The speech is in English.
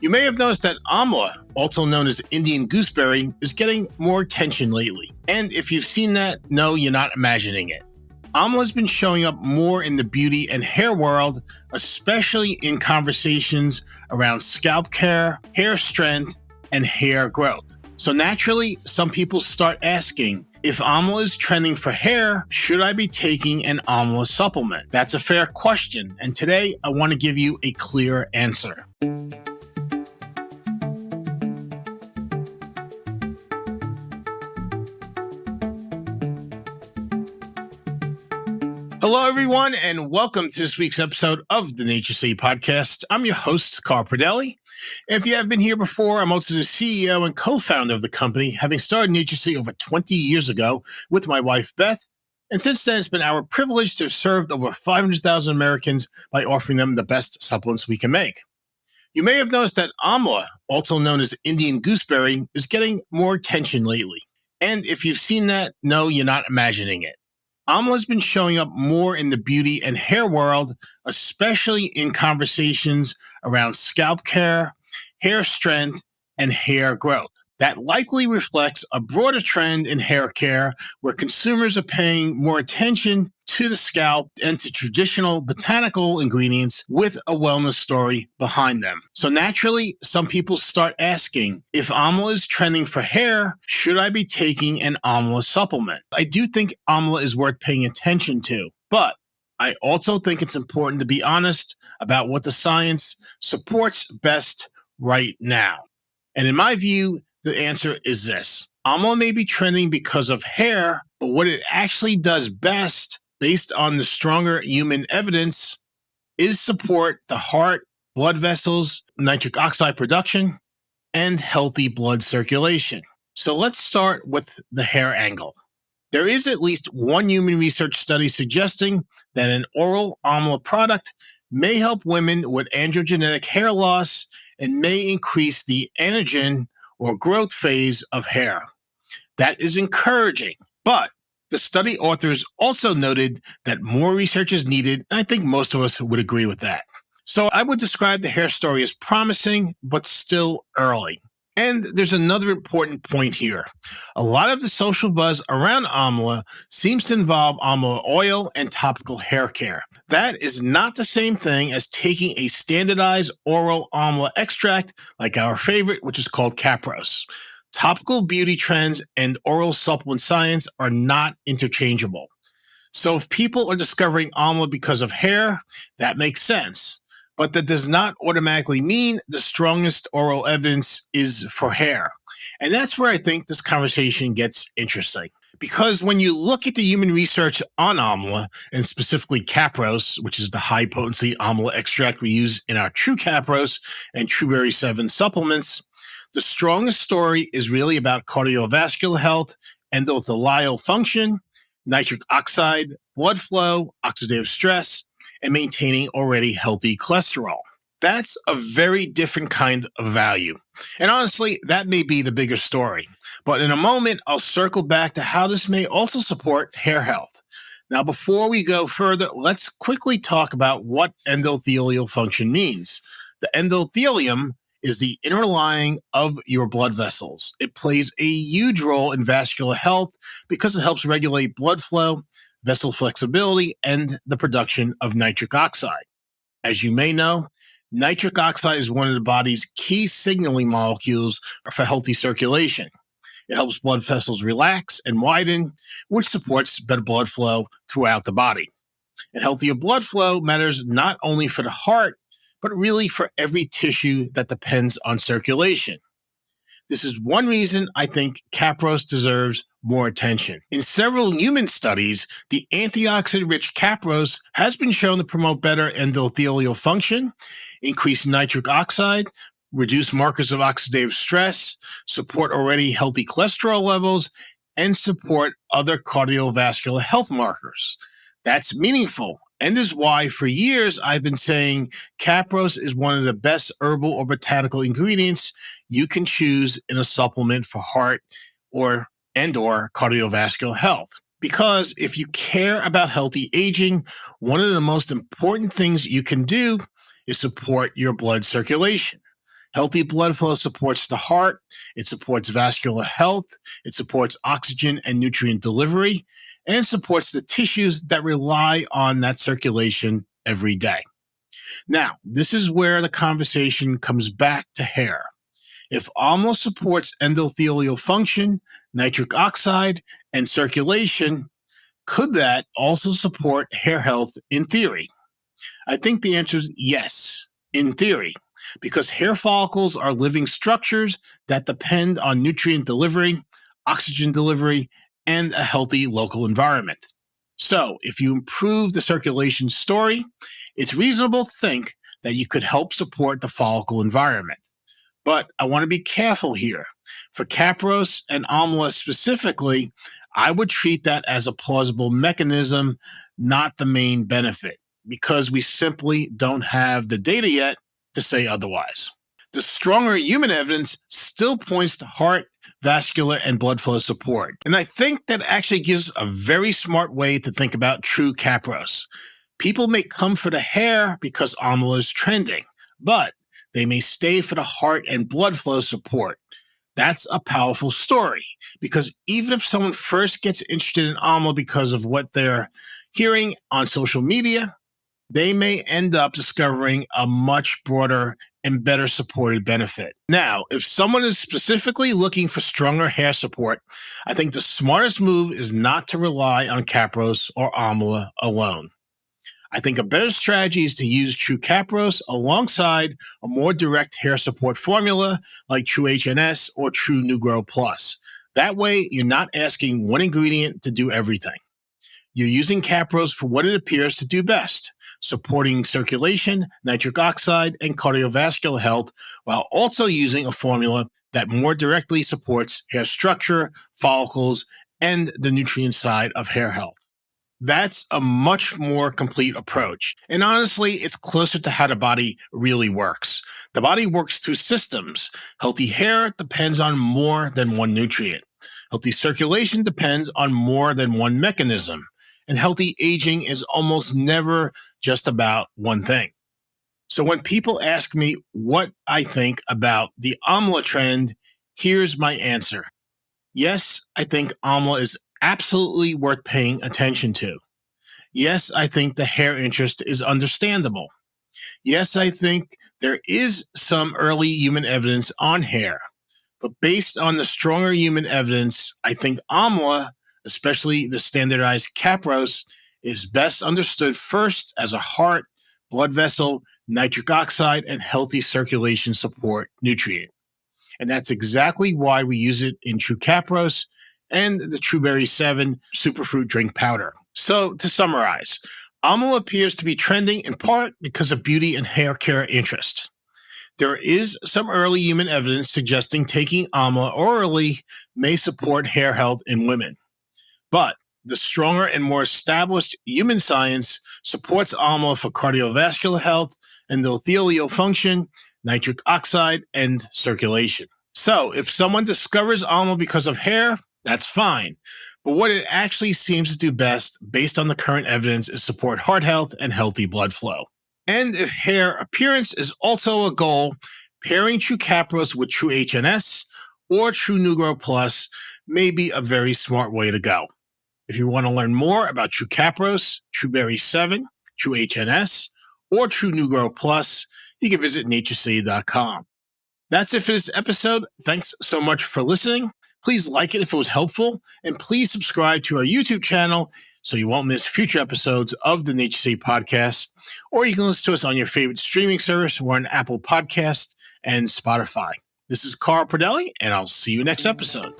You may have noticed that Amla, also known as Indian gooseberry, is getting more attention lately. And if you've seen that, no, you're not imagining it. Amla has been showing up more in the beauty and hair world, especially in conversations around scalp care, hair strength, and hair growth. So naturally, some people start asking, if Amla is trending for hair, should I be taking an Amla supplement? That's a fair question, and today I want to give you a clear answer. Hello, everyone, and welcome to this week's episode of the NatureCity podcast. I'm your host, Pradelli. If you have been here before, I'm also the CEO and co-founder of the company, having started NatureCity over 20 years ago with my wife, Beth. And since then, it's been our privilege to have served over 500,000 Americans by offering them the best supplements we can make. You may have noticed that Amla, also known as Indian gooseberry, is getting more attention lately. And if you've seen that, no, you're not imagining it. Amla has been showing up more in the beauty and hair world, especially in conversations around scalp care, hair strength, and hair growth. That likely reflects a broader trend in hair care where consumers are paying more attention to the scalp and to traditional botanical ingredients with a wellness story behind them. So naturally, some people start asking, if Amla is trending for hair, should I be taking an Amla supplement? I do think Amla is worth paying attention to, but I also think it's important to be honest about what the science supports best right now. And in my view, the answer is this. Amla may be trending because of hair, but what it actually does best, based on the stronger human evidence, is support the heart, blood vessels, nitric oxide production, and healthy blood circulation. So let's start with the hair angle. There is at least one human research study suggesting that an oral Amla product may help women with androgenetic hair loss and may increase the anagen or growth phase of hair. That is encouraging, but the study authors also noted that more research is needed, and I think most of us would agree with that. So I would describe the hair story as promising, but still early. And there's another important point here. A lot of the social buzz around Amla seems to involve Amla oil and topical hair care. That is not the same thing as taking a standardized oral Amla extract like our favorite, which is called Capros. Topical beauty trends and oral supplement science are not interchangeable. So if people are discovering Amla because of hair, that makes sense. But that does not automatically mean the strongest oral evidence is for hair. And that's where I think this conversation gets interesting. Because when you look at the human research on Amla, and specifically Capros, which is the high-potency Amla extract we use in our TrueCapros and TrueBerry 7 supplements, the strongest story is really about cardiovascular health, endothelial function, nitric oxide, blood flow, oxidative stress, and maintaining already healthy cholesterol. That's a very different kind of value. And honestly, that may be the bigger story. But in a moment, I'll circle back to how this may also support hair health. Now, before we go further, let's quickly talk about what endothelial function means. The endothelium is the inner lining of your blood vessels. It plays a huge role in vascular health because it helps regulate blood flow, vessel flexibility, and the production of nitric oxide. As you may know, nitric oxide is one of the body's key signaling molecules for healthy circulation. It helps blood vessels relax and widen, which supports better blood flow throughout the body. And healthier blood flow matters not only for the heart, but really for every tissue that depends on circulation. This is one reason I think Capros deserves more attention. In several human studies, the antioxidant-rich Capros has been shown to promote better endothelial function, increase nitric oxide, reduce markers of oxidative stress, support already healthy cholesterol levels, and support other cardiovascular health markers. That's meaningful, and is why for years I've been saying Capros is one of the best herbal or botanical ingredients you can choose in a supplement for heart or cardiovascular health. Because if you care about healthy aging, one of the most important things you can do is support your blood circulation. Healthy blood flow supports the heart, it supports vascular health, it supports oxygen and nutrient delivery, and supports the tissues that rely on that circulation every day. Now, this is where the conversation comes back to hair. If Amla supports endothelial function, nitric oxide, and circulation, could that also support hair health in theory? I think the answer is yes, in theory, because hair follicles are living structures that depend on nutrient delivery, oxygen delivery, and a healthy local environment. So, if you improve the circulation story, it's reasonable to think that you could help support the follicle environment. But I want to be careful here. For Capros and Amla specifically, I would treat that as a plausible mechanism, not the main benefit, because we simply don't have the data yet to say otherwise. The stronger human evidence still points to heart, vascular, and blood flow support. And I think that actually gives a very smart way to think about TrueCapros. People may come for the hair because Amla is trending, but they may stay for the heart and blood flow support. That's a powerful story, because even if someone first gets interested in Amla because of what they're hearing on social media, they may end up discovering a much broader and better supported benefit. Now, if someone is specifically looking for stronger hair support, I think the smartest move is not to rely on Capros or Amla alone. I think a better strategy is to use TrueCapros alongside a more direct hair support formula like TrueHNS or True New Grow Plus. That way, you're not asking one ingredient to do everything. You're using Capros for what it appears to do best, supporting circulation, nitric oxide, and cardiovascular health, while also using a formula that more directly supports hair structure, follicles, and the nutrient side of hair health. That's a much more complete approach. And honestly, it's closer to how the body really works. The body works through systems. Healthy hair depends on more than one nutrient. Healthy circulation depends on more than one mechanism. And healthy aging is almost never just about one thing. So when people ask me what I think about the Amla trend, here's my answer. Yes, I think Amla is absolutely worth paying attention to. Yes, I think the hair interest is understandable. Yes, I think there is some early human evidence on hair. But based on the stronger human evidence, I think Amla, especially the standardized Capros, is best understood first as a heart, blood vessel, nitric oxide, and healthy circulation support nutrient. And that's exactly why we use it in TrueCapros and the TrueBerry 7 superfruit drink powder. So to summarize, Amla appears to be trending in part because of beauty and hair care interest. There is some early human evidence suggesting taking Amla orally may support hair health in women. But the stronger and more established human science supports Amla for cardiovascular health, endothelial function, nitric oxide, and circulation. So if someone discovers Amla because of hair, that's fine. But what it actually seems to do best, based on the current evidence, is support heart health and healthy blood flow. And if hair appearance is also a goal, pairing TrueCapros with TrueHNS or True New Grow Plus may be a very smart way to go. If you want to learn more about TrueCapros, TrueBerry 7, TrueHNS, or True New Grow Plus, you can visit NatureCity.com. That's it for this episode. Thanks so much for listening. Please like it if it was helpful, and please subscribe to our YouTube channel so you won't miss future episodes of the NatureCity podcast, or you can listen to us on your favorite streaming service. We're on Apple Podcasts and Spotify. This is Pradelli, and I'll see you next episode.